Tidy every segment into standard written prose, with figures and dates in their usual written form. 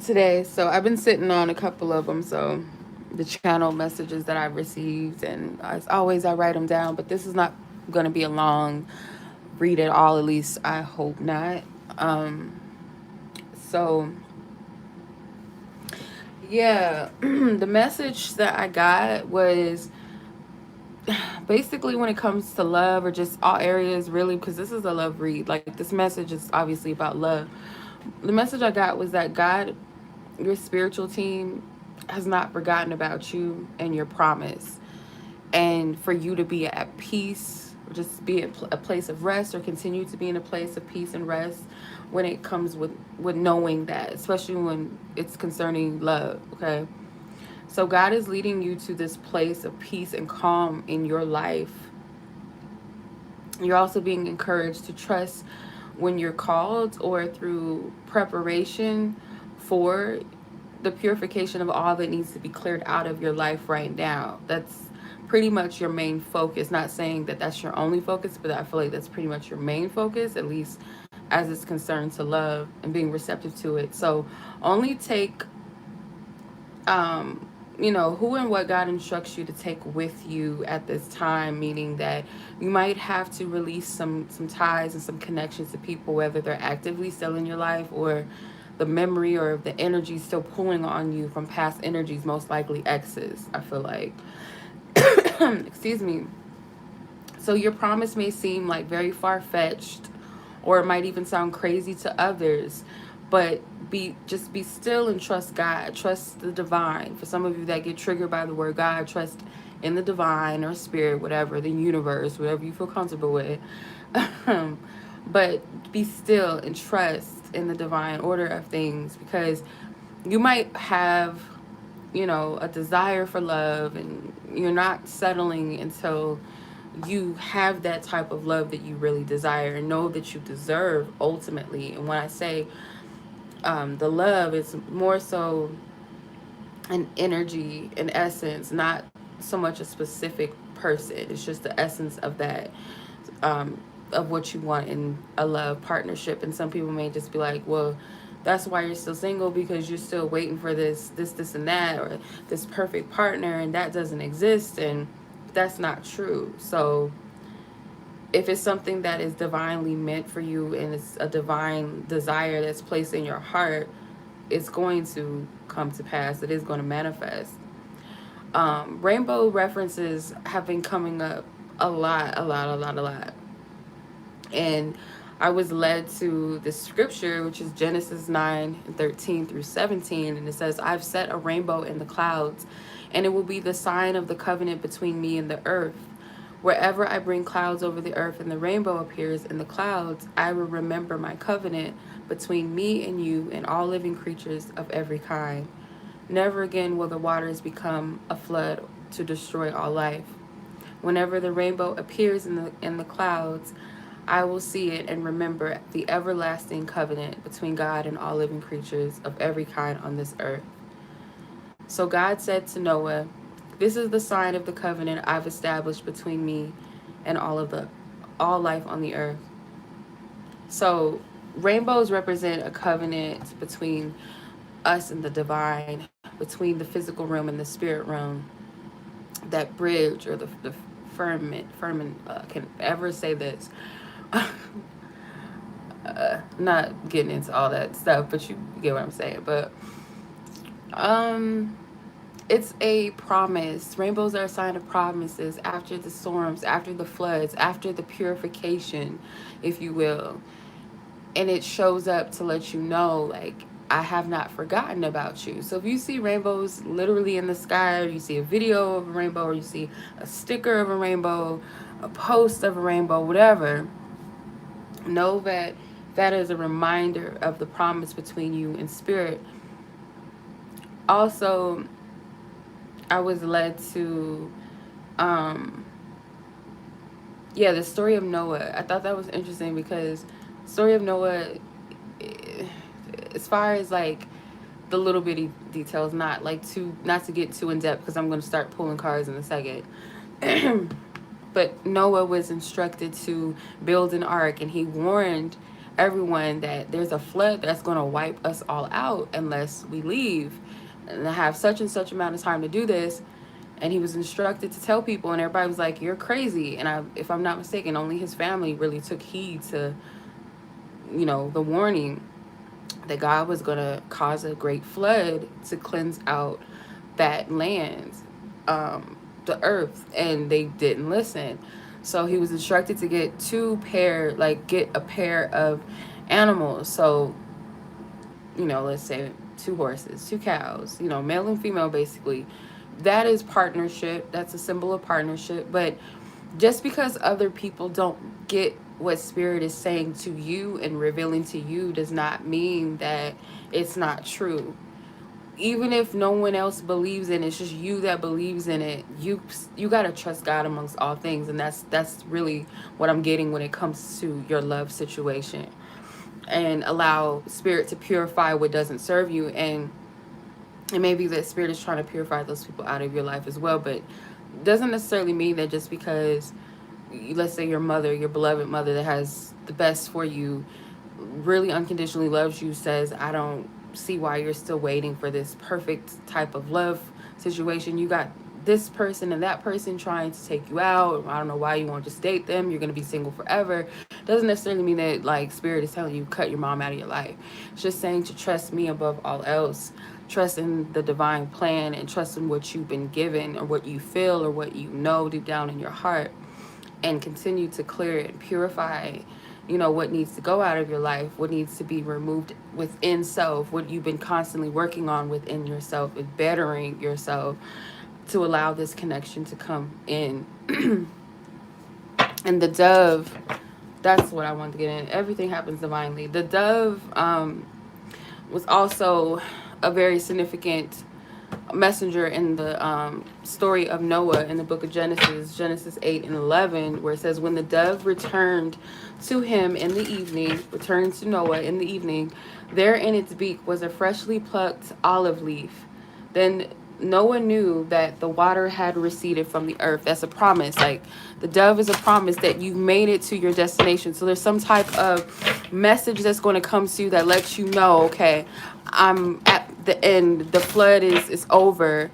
today. So I've been sitting on a couple of them. So the channel messages that I've received, and as always, I write them down. But this is not going to be a long read at all. At least I hope not. Um, so yeah, the message that I got was basically when it comes to love or just all areas really, because this is a love read. Like this message is obviously about love. The message I got was that God, your spiritual team, has not forgotten about you and your promise, and for you to be at peace, just be at a place of rest, or continue to be in a place of peace and rest when it comes with knowing that, especially when it's concerning love. Okay, so God is leading you to this place of peace and calm in your life. You're also being encouraged to trust when you're called, or through preparation for the purification of all that needs to be cleared out of your life right now. That's pretty much your main focus. Not saying that that's your only focus, but I feel like that's pretty much your main focus, at least as it's concerned to love and being receptive to it. So only take um, who and what God instructs you to take with you at this time, meaning that you might have to release some ties and some connections to people, whether they're actively still in your life, or the memory or the energy still pulling on you from past energies, most likely exes, I feel like. Excuse me. So your promise may seem like very far-fetched, or it might even sound crazy to others, but be still and trust God. Trust the divine. For some of you that get triggered by the word God, trust in the divine or spirit, whatever, the universe, whatever you feel comfortable with. But be still and trust in the divine order of things, because you might have, a desire for love, and you're not settling until you have that type of love that you really desire and know that you deserve ultimately. And when I say the love, it's more so an energy, an essence, not so much a specific person. It's just the essence of that, of what you want in a love partnership. And some people may just be like, well, that's why you're still single, because you're still waiting for this and that, or this perfect partner, and that doesn't exist. And that's not true. So if it's something that is divinely meant for you, and it's a divine desire that's placed in your heart, it's going to come to pass. It is going to manifest. Rainbow references have been coming up a lot, a lot, a lot, a lot. And I was led to the scripture, which is Genesis 9:13 through 17. And it says, I've set a rainbow in the clouds, and it will be the sign of the covenant between me and the earth. Wherever I bring clouds over the earth and the rainbow appears in the clouds, I will remember my covenant between me and you and all living creatures of every kind. Never again will the waters become a flood to destroy all life. Whenever the rainbow appears in the clouds, I will see it and remember the everlasting covenant between God and all living creatures of every kind on this earth. So God said to Noah, this is the sign of the covenant I've established between me and all life on the earth. So rainbows represent a covenant between us and the divine, between the physical realm and the spirit realm. That bridge, or the firmament, can ever say this. Not getting into all that stuff, but you get what I'm saying. But um it's a promise. Rainbows are a sign of promises after the storms, after the floods, after the purification, if you will. And it shows up to let you know, like, I have not forgotten about you. So if you see rainbows literally in the sky, or you see a video of a rainbow, or you see a sticker of a rainbow, a post of a rainbow, whatever, know that that is a reminder of the promise between you and spirit. Also, I was led to, um, yeah, the story of Noah. I thought that was interesting, because the story of Noah, eh, as far as like the little bitty details, not to get too in depth, because I'm going to start pulling cards in a second. But Noah was instructed to build an ark, and he warned everyone that there's a flood that's going to wipe us all out unless we leave. And I have such and such amount of time to do this. And he was instructed to tell people, and everybody was like, you're crazy. And if I'm not mistaken, only his family really took heed to, the warning that God was going to cause a great flood to cleanse out that land, the earth, and they didn't listen. So he was instructed to get get a pair of animals. So, let's say 2 horses, 2 cows, male and female, basically. That is partnership. That's a symbol of partnership. But just because other people don't get what Spirit is saying to you and revealing to you does not mean that it's not true. Even if no one else believes in it, it's just you that believes in it. You got to trust God amongst all things. And that's really what I'm getting when it comes to your love situation. And allow Spirit to purify what doesn't serve you. And it may be that Spirit is trying to purify those people out of your life as well. But it doesn't necessarily mean that just because, let's say your mother, your beloved mother that has the best for you, really unconditionally loves you, says, I don't see why you're still waiting for this perfect type of love situation. You got this person and that person trying to take you out. I don't know why you won't just date them. You're going to be single forever. Doesn't necessarily mean that like Spirit is telling you cut your mom out of your life. It's just saying to trust me above all else. Trust in the divine plan and trust in what you've been given or what you feel or what you know deep down in your heart, and continue to clear it and purify, what needs to go out of your life, what needs to be removed within self, what you've been constantly working on within yourself and bettering yourself to allow this connection to come in. And the dove, that's what I wanted to get in. Everything happens divinely. The dove was also a very significant messenger in the story of Noah in the book of Genesis 8 and 11, where it says, when the dove returned to him in the evening, returned to Noah in the evening, there in its beak was a freshly plucked olive leaf. Then Noah knew that the water had receded from the earth. That's a promise. Like, the dove is a promise that you made it to your destination. So there's some type of message that's going to come to you that lets you know, okay, I'm at the end. The flood is over.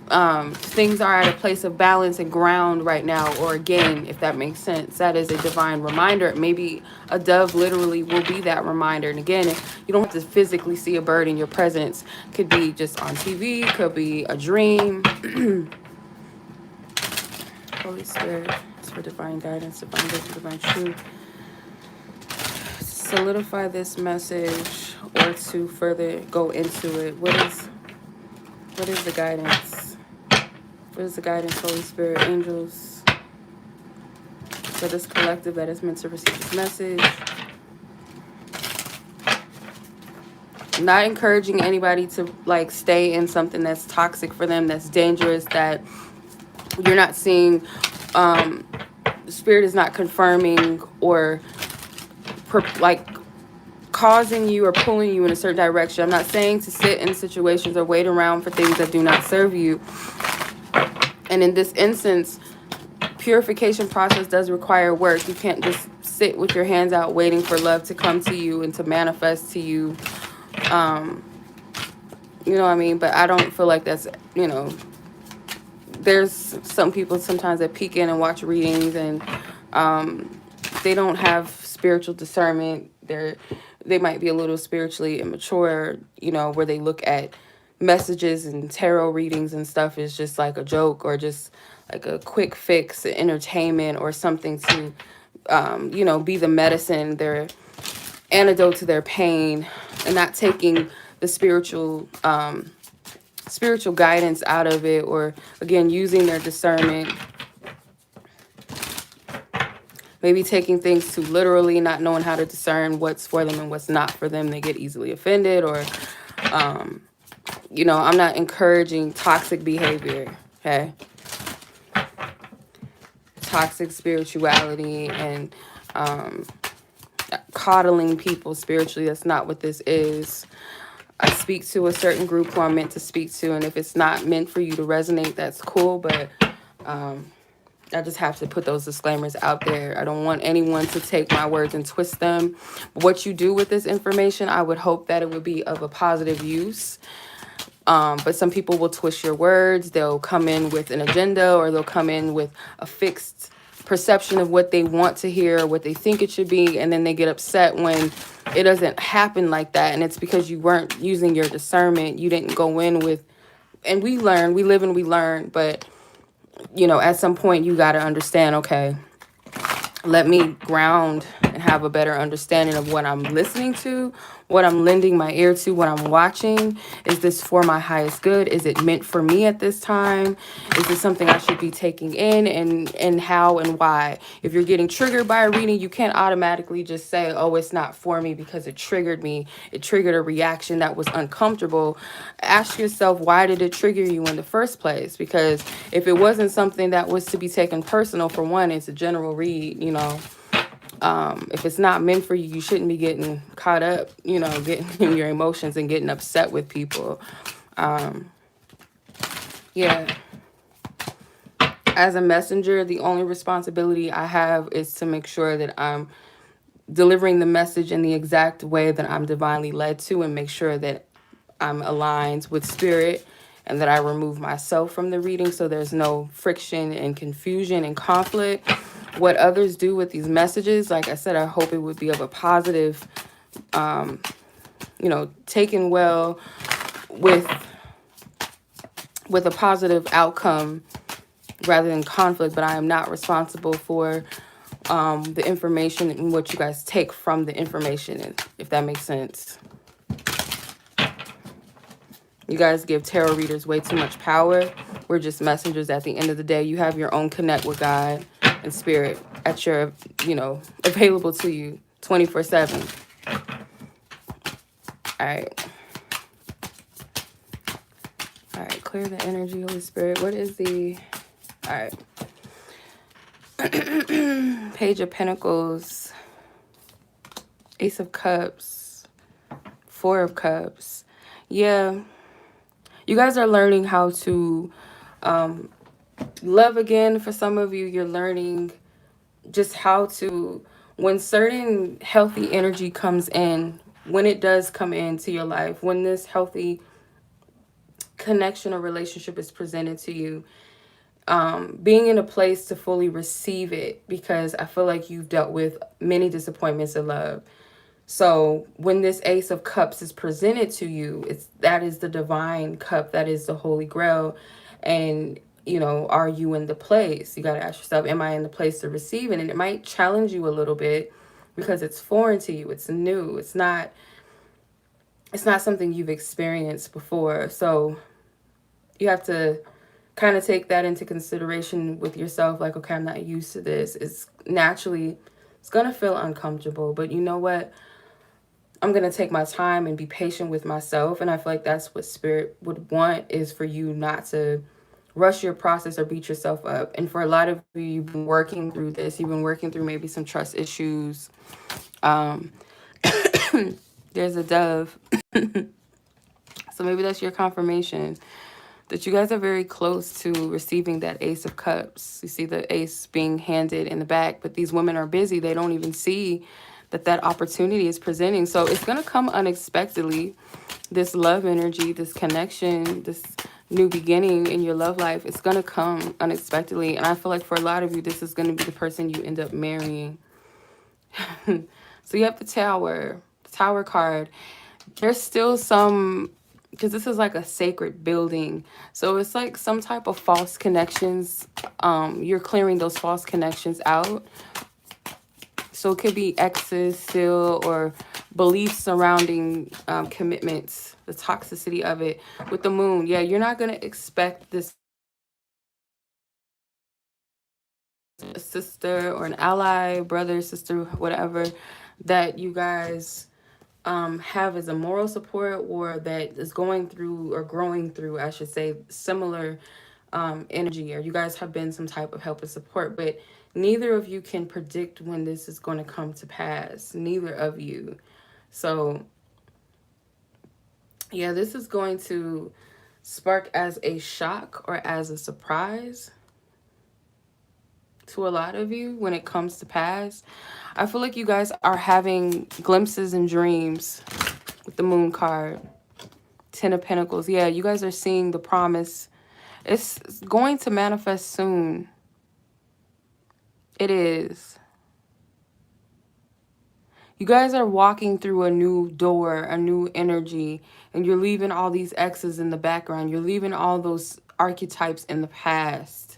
Things are at a place of balance and ground right now, or again, if that makes sense. That is a divine reminder. Maybe a dove literally will be that reminder. And again, you don't have to physically see a bird in your presence. Could be just on TV, could be a dream. Holy Spirit, it's for divine guidance, divine wisdom, divine truth. Solidify this message or to further go into it. What is the guidance? What is the guidance, Holy Spirit, angels, for this collective that is meant to receive this message? I'm not encouraging anybody to stay in something that's toxic for them, that's dangerous, that you're not seeing. Spirit is not confirming or causing you or pulling you in a certain direction. I'm not saying to sit in situations or wait around for things that do not serve you. And in this instance, purification process does require work. You can't just sit with your hands out waiting for love to come to you and to manifest to you. You know what I mean? But I don't feel like that's, there's some people sometimes that peek in and watch readings and they don't have spiritual discernment. They might be a little spiritually immature, where they look at messages and tarot readings and stuff is just like a joke or just like a quick fix, entertainment, or something to, be the medicine, their antidote to their pain, and not taking the spiritual guidance out of it, or again, using their discernment. Maybe taking things too literally, not knowing how to discern what's for them and what's not for them. They get easily offended, or, I'm not encouraging toxic behavior, okay? Toxic spirituality and coddling people spiritually. That's not what this is. I speak to a certain group who I'm meant to speak to, and if it's not meant for you to resonate, that's cool, but I just have to put those disclaimers out there. I don't want anyone to take my words and twist them. What you do with this information, I would hope that it would be of a positive use. But some people will twist your words. They'll come in with an agenda, or they'll come in with a fixed perception of what they want to hear, or what they think it should be. And then they get upset when it doesn't happen like that. And it's because you weren't using your discernment. You didn't go in with, and we learn, we live and we learn. But, you know, at some point you got to understand, okay, let me ground and have a better understanding of what I'm listening to, what I'm lending my ear to, what I'm watching. Is this for my highest good? Is it meant for me at this time? Is this something I should be taking in, and how and why? If you're getting triggered by a reading, you can't automatically just say, oh, it's not for me because it triggered me. It triggered a reaction that was uncomfortable. Ask yourself, why did it trigger you in the first place? Because if it wasn't something that was to be taken personal, for one, it's a general read, you know. If it's not meant for you, you shouldn't be getting caught up, you know, getting in your emotions and getting upset with people. Yeah. As a messenger, the only responsibility I have is to make sure that I'm delivering the message in the exact way that I'm divinely led to, and make sure that I'm aligned with spirit, and that I remove myself from the reading so there's no friction and confusion and conflict. What others do with these messages, like I said, I hope it would be of a positive, you know, taken well with a positive outcome rather than conflict. But I am not responsible for the information and what you guys take from the information, if that makes sense. You guys give tarot readers way too much power. We're just messengers at the end of the day. You have your own connect with God and spirit at your, you know, available to you 24/7. All right. All right, clear the energy, Holy Spirit. What is the... All right. Page of Pentacles, Ace of Cups, Four of Cups. Yeah. You guys are learning how to love again. For some of you, you're learning just how to, when certain healthy energy comes in, when it does come into your life, when this healthy connection or relationship is presented to you, being in a place to fully receive it, because I feel like you've dealt with many disappointments in love. So when this Ace of Cups is presented to you, that is the divine cup, that is the Holy Grail. And, you know, are you in the place? You got to ask yourself, am I in the place to receive it? And it might challenge you a little bit because it's foreign to you. It's new. It's not something you've experienced before. So you have to kind of take that into consideration with yourself. Like, okay, I'm not used to this. It's going to feel uncomfortable, but you know what? I'm going to take my time and be patient with myself. And I feel like that's what spirit would want, is for you not to rush your process or beat yourself up. And for a lot of you, you've been working through this. You've been working through maybe some trust issues. There's a dove. So maybe that's your confirmation that you guys are very close to receiving that Ace of Cups. You see the ace being handed in the back, but these women are busy. They don't even see that opportunity is presenting. So it's going to come unexpectedly. This love energy, this connection, this new beginning in your love life, it's going to come unexpectedly. And I feel like for a lot of you, this is going to be the person you end up marrying. So you have the Tower card. There's still some, because this is like a sacred building. So it's like some type of false connections. You're clearing those false connections out. So it could be exes still, or beliefs surrounding commitments, the toxicity of it. With the moon, yeah, you're not going to expect this sister or an ally, brother, sister, whatever, that you guys have as a moral support, or that is going through, or growing through, I should say, similar energy, or you guys have been some type of help and support. But neither of you can predict when this is going to come to pass. Neither of you. So yeah, this is going to spark as a shock or as a surprise. to a lot of you when it comes to past. I feel like you guys are having glimpses and dreams with the moon card. 10 of Pentacles. Yeah, you guys are seeing the promise. It's going to manifest soon. It is. You guys are walking through a new door, a new energy, and you're leaving all these exes in the background. You're leaving all those archetypes in the past.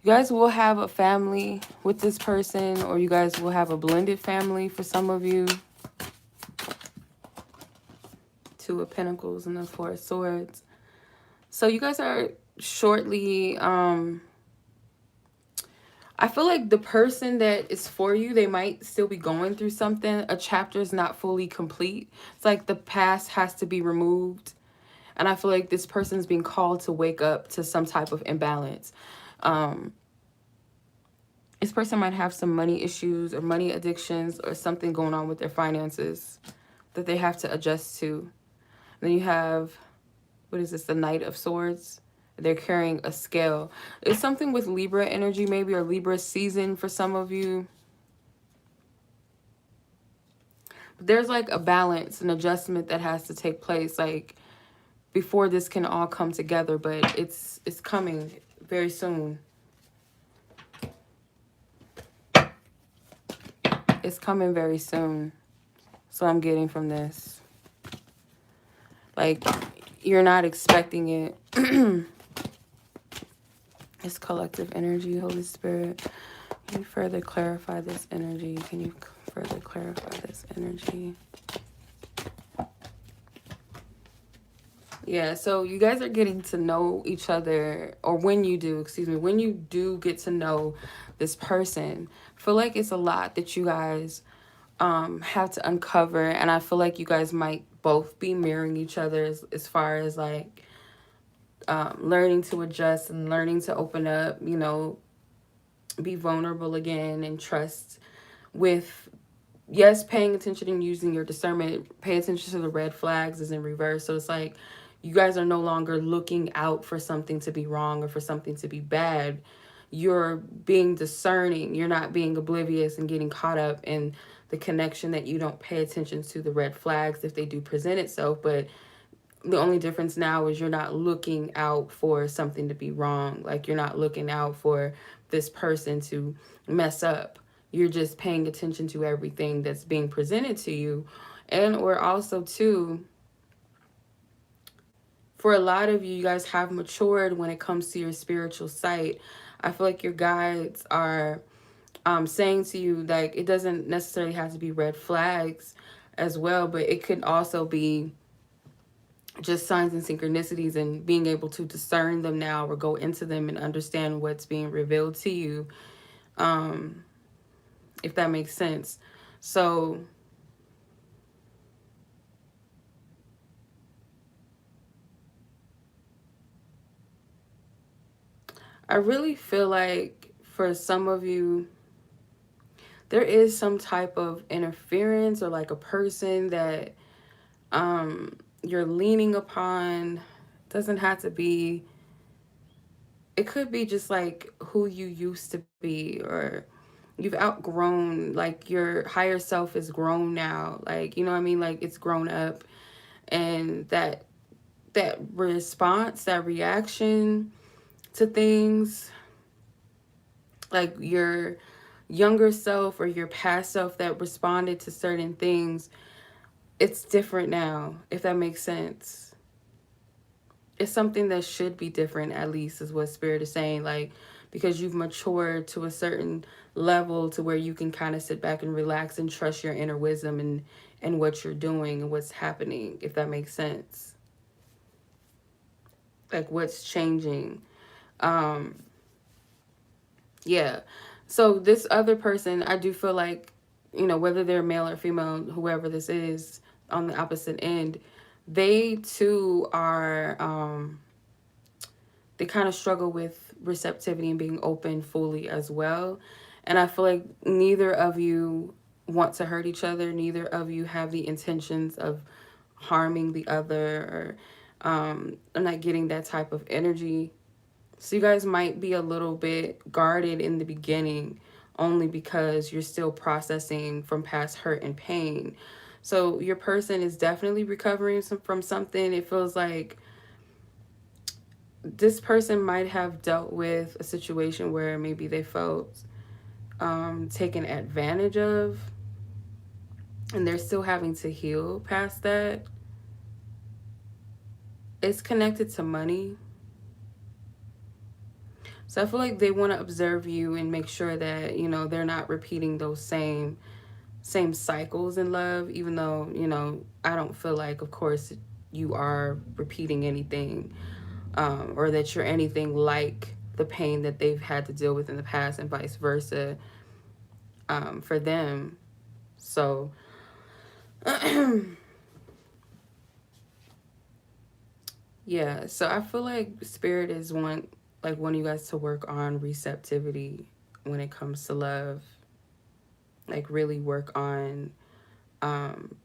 You guys will have a family with this person, or you guys will have a blended family for some of you. 2 of Pentacles and the 4 of Swords. So you guys are shortly, I feel like the person that is for you, they might still be going through something. A chapter is not fully complete. It's like the past has to be removed. And I feel like this person's being called to wake up to some type of imbalance. This person might have some money issues or money addictions or something going on with their finances that they have to adjust to. Then you have, what is this, the Knight of Swords? They're carrying a scale. It's something with Libra energy maybe, or Libra season for some of you. But there's like a balance, an adjustment that has to take place, like before this can all come together, but it's coming very soon. It's coming very soon. So I'm getting from this. Like, you're not expecting it. It's collective energy, Holy Spirit. Can you further clarify this energy? Can you further clarify this energy? Yeah, so you guys are getting to know each other, or when you do, when you do get to know this person, I feel like it's a lot that you guys have to uncover, and I feel like you guys might both be mirroring each other as far as like learning to adjust and learning to open up, you know, be vulnerable again and trust with, yes, paying attention and using your discernment. Pay attention to the red flags is in reverse. So it's like you guys are no longer looking out for something to be wrong or for something to be bad. You're being discerning. You're not being oblivious and getting caught up in the connection that you don't pay attention to the red flags if they do present itself. But the only difference now is you're not looking out for something to be wrong. Like, you're not looking out for this person to mess up. You're just paying attention to everything that's being presented to you. And or also too, for a lot of you, you guys have matured when it comes to your spiritual sight. I feel like your guides are saying to you, like, it doesn't necessarily have to be red flags as well, but it could also be just signs and synchronicities, and being able to discern them now or go into them and understand what's being revealed to you, if that makes sense. So I really feel like for some of you, there is some type of interference or like a person that you're leaning upon. Doesn't have to be, it could be just like who you used to be, or you've outgrown, like your higher self is grown now, like, you know what I mean, like it's grown up, and that response, that reaction to things, like your younger self or your past self that responded to certain things, it's different now, if that makes sense. It's something that should be different, at least, is what Spirit is saying. Like, because you've matured to a certain level to where you can kind of sit back and relax and trust your inner wisdom and what you're doing and what's happening, if that makes sense. Like, what's changing. Yeah. So this other person, I do feel like, you know, whether they're male or female, whoever this is on the opposite end, they too are, they kind of struggle with receptivity and being open fully as well. And I feel like neither of you want to hurt each other. Neither of you have the intentions of harming the other, I'm not getting that type of energy. So you guys might be a little bit guarded in the beginning only because you're still processing from past hurt and pain. So your person is definitely recovering from something. It feels like this person might have dealt with a situation where maybe they felt taken advantage of, and they're still having to heal past that. It's connected to money. So I feel like they want to observe you and make sure that, you know, they're not repeating those same cycles in love, even though, you know, I don't feel like, of course, you are repeating anything, or that you're anything like the pain that they've had to deal with in the past, and vice versa, for them. So yeah, so I feel like spirit is wanting you guys to work on receptivity when it comes to love. Like really work on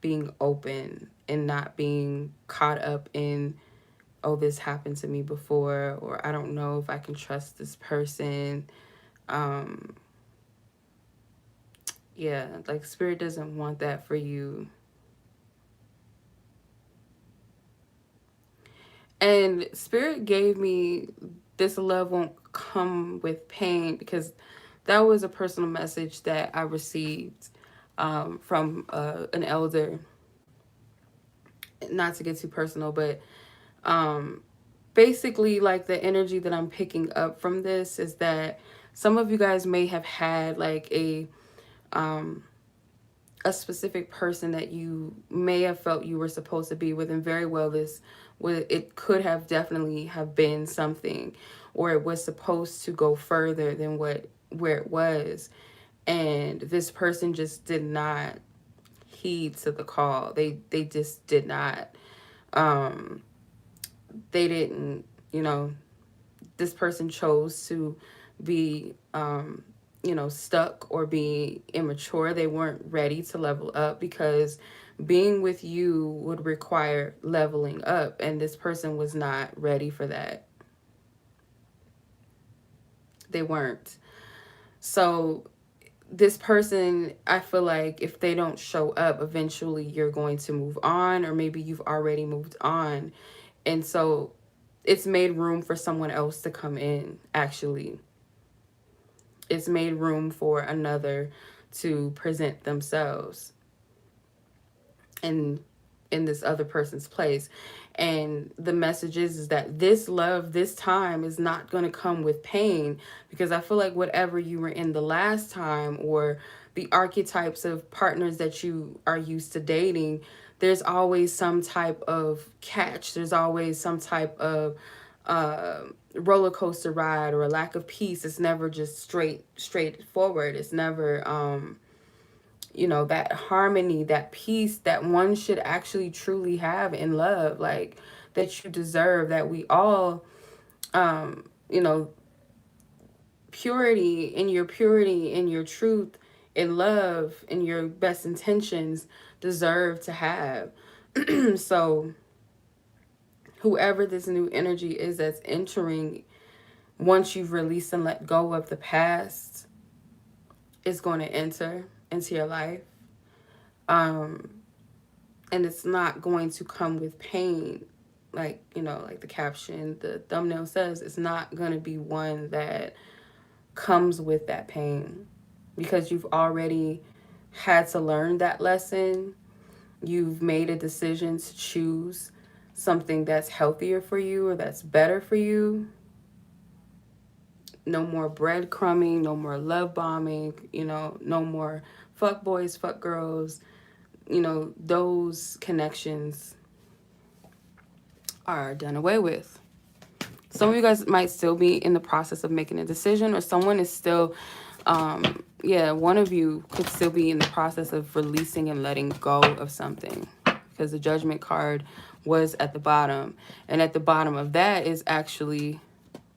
being open and not being caught up in, oh, this happened to me before, or I don't know if I can trust this person. Um, yeah, like spirit doesn't want that for you. And spirit gave me this love won't come with pain, because that was a personal message that I received from an elder. Not to get too personal, but um, basically, like, the energy that I'm picking up from this is that some of you guys may have had like um, a specific person that you may have felt you were supposed to be with, and very well it could have definitely have been something, or it was supposed to go further than where it was, and this person just did not heed to the call. They just did not. um they didn't, you know, this person chose to be stuck or be immature. They weren't ready to level up, because being with you would require leveling up, and this person was not ready for that. They weren't. So this person, I feel like if they don't show up, eventually you're going to move on, or maybe you've already moved on. And so it's made room for someone else to come in, actually. It's made room for another to present themselves in this other person's place. And the message is that this love this time is not going to come with pain, because I feel like whatever you were in the last time, or the archetypes of partners that you are used to dating, there's always some type of catch. There's always some type of roller coaster ride, or a lack of peace. It's never just straightforward. It's never that harmony, that peace that one should actually truly have in love, like, that you deserve, that we all, you know, purity, in your truth, in love, in your best intentions, deserve to have. So whoever this new energy is that's entering, once you've released and let go of the past, is going to enter into your life. And it's not going to come with pain. Like, like the caption, the thumbnail says, it's not going to be one that comes with that pain, because you've already had to learn that lesson. You've made a decision to choose something that's healthier for you, or that's better for you. No more breadcrumbing, no more love bombing, no more fuck boys, fuck girls. Those connections are done away with. Some of you guys might still be in the process of making a decision, or someone is still, one of you could still be in the process of releasing and letting go of something, because the Judgment card was at the bottom. And at the bottom of that is actually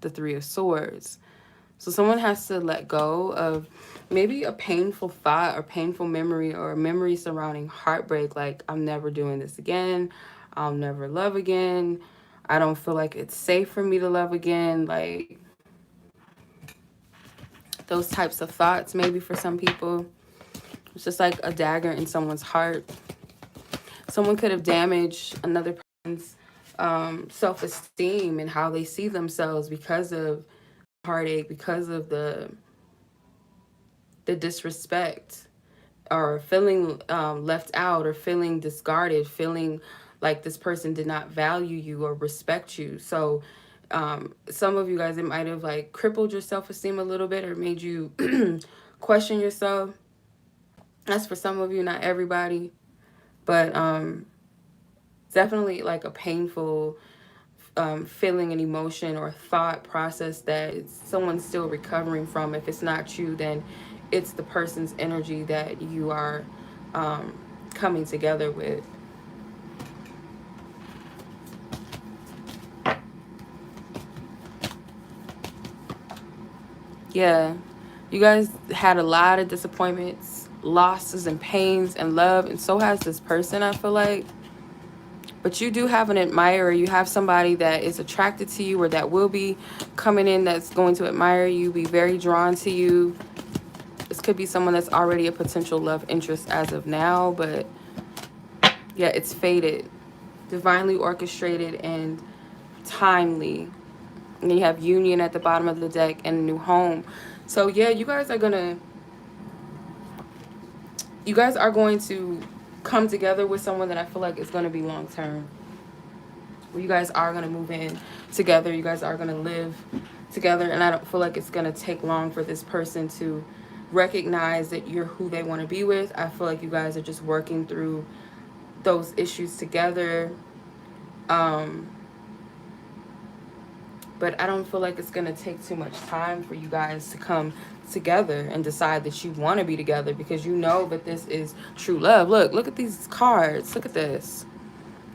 the Three of Swords. So someone has to let go of maybe a painful thought or painful memory, or a memory surrounding heartbreak. Like, I'm never doing this again. I'll never love again. I don't feel like it's safe for me to love again. Like, those types of thoughts, maybe for some people. It's just like a dagger in someone's heart. Someone could have damaged another person's self-esteem and how they see themselves because of heartache, because of the disrespect, or feeling left out, or feeling discarded, feeling like this person did not value you or respect you. So some of you guys, it might have like crippled your self-esteem a little bit, or made you question yourself. That's for some of you, not everybody. But definitely like a painful feeling and emotion or thought process that someone's still recovering from. If it's not you, then it's the person's energy that you are coming together with. Yeah, you guys had a lot of disappointments, losses, and pains and love, and so has this person, I feel like. But you do have an admirer. You have somebody that is attracted to you, or that will be coming in, that's going to admire you, be very drawn to you. This could be someone that's already a potential love interest as of now, but yeah, it's fated, divinely orchestrated, and timely. And then you have union at the bottom of the deck and a new home. So yeah, you guys are going to come together with someone that I feel like is going to be long term. Where you guys are going to move in together. You guys are going to live together. And I don't feel like it's going to take long for this person to recognize that you're who they want to be with. I feel like you guys are just working through those issues together. But I don't feel like it's going to take too much time for you guys to come together and decide that you want to be together, because you know that this is true love. Look at these cards. Look at this.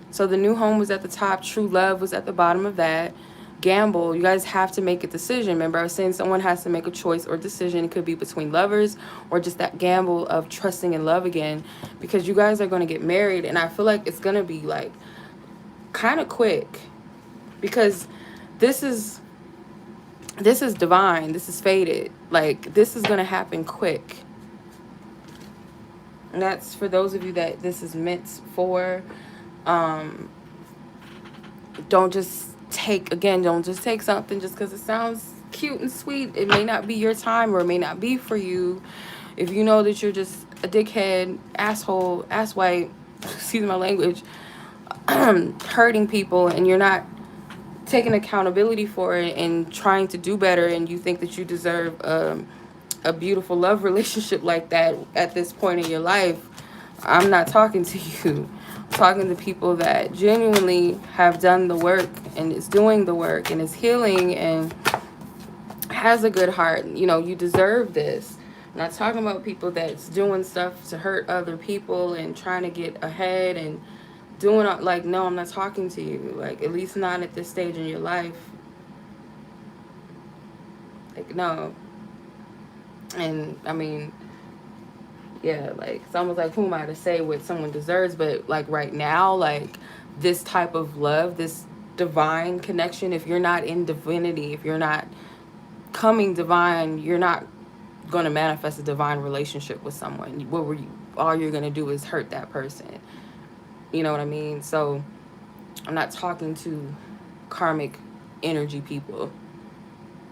So the new home was at the top. True love was at the bottom of that. Gamble. You guys have to make a decision. Remember, I was saying someone has to make a choice or decision. It could be between lovers, or just that gamble of trusting in love again, because you guys are going to get married. And I feel like it's going to be like kind of quick, because this is divine. This is fated. Like, this is going to happen quick. And that's for those of you that this is meant for. Don't just take something just because it sounds cute and sweet. It may not be your time, or it may not be for you. If you know that you're just a dickhead, asshole, asswipe, excuse my language, hurting people, and you're not taking accountability for it and trying to do better, and you think that you deserve a beautiful love relationship like that at this point in your life, I'm not talking to you. I'm talking to people that genuinely have done the work, and is doing the work, and is healing, and has a good heart. You know, you deserve this. I'm not talking about people that's doing stuff to hurt other people and trying to get ahead and doing like, no, I'm not talking to you. Like, at least not at this stage in your life. Like, no. And I mean, yeah, like, it's almost like, who am I to say what someone deserves? But like right now, like, this type of love, this divine connection, if you're not in divinity, if you're not coming divine, you're not going to manifest a divine relationship with someone. All you're going to do is hurt that person. You know what I mean? So I'm not talking to karmic energy people.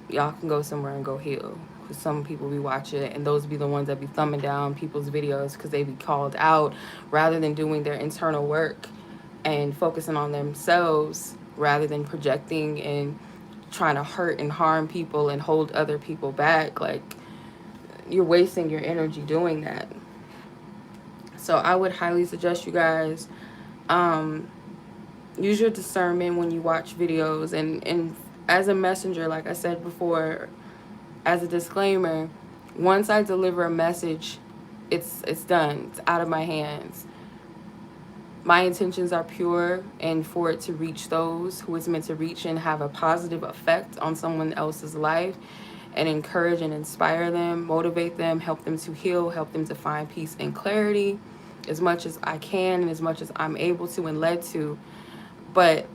Y'all can go somewhere and go heal. Because some people be watching, and those be the ones that be thumbing down people's videos because they be called out, rather than doing their internal work and focusing on themselves, rather than projecting and trying to hurt and harm people and hold other people back. Like, you're wasting your energy doing that. So I would highly suggest you guys use your discernment when you watch videos, and as a messenger, like I said before, as a disclaimer, once I deliver a message, it's done. It's out of my hands. My intentions are pure, and for it to reach those who it's meant to reach and have a positive effect on someone else's life, and encourage and inspire them, motivate them, help them to heal, help them to find peace and clarity as much as I can and as much as I'm able to and led to. But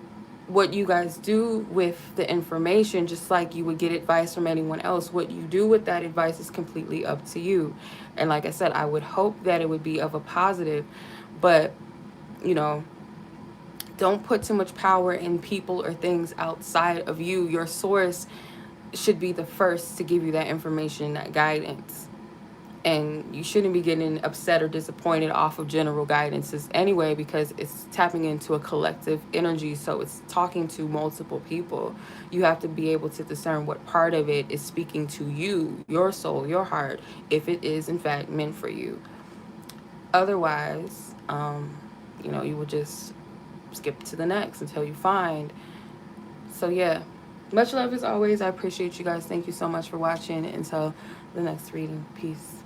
what you guys do with the information, just like you would get advice from anyone else, what you do with that advice is completely up to you. And like I said, I would hope that it would be of a positive, but, you know, don't put too much power in people or things outside of you. Your source should be the first to give you that information, that guidance. And you shouldn't be getting upset or disappointed off of general guidances anyway, because it's tapping into a collective energy, so it's talking to multiple people. You have to be able to discern what part of it is speaking to you, your soul, your heart, if it is in fact meant for you. Otherwise, you know, you will just skip to the next until you find. So yeah, much love as always. I appreciate you guys. Thank you so much for watching. Until the next reading, peace.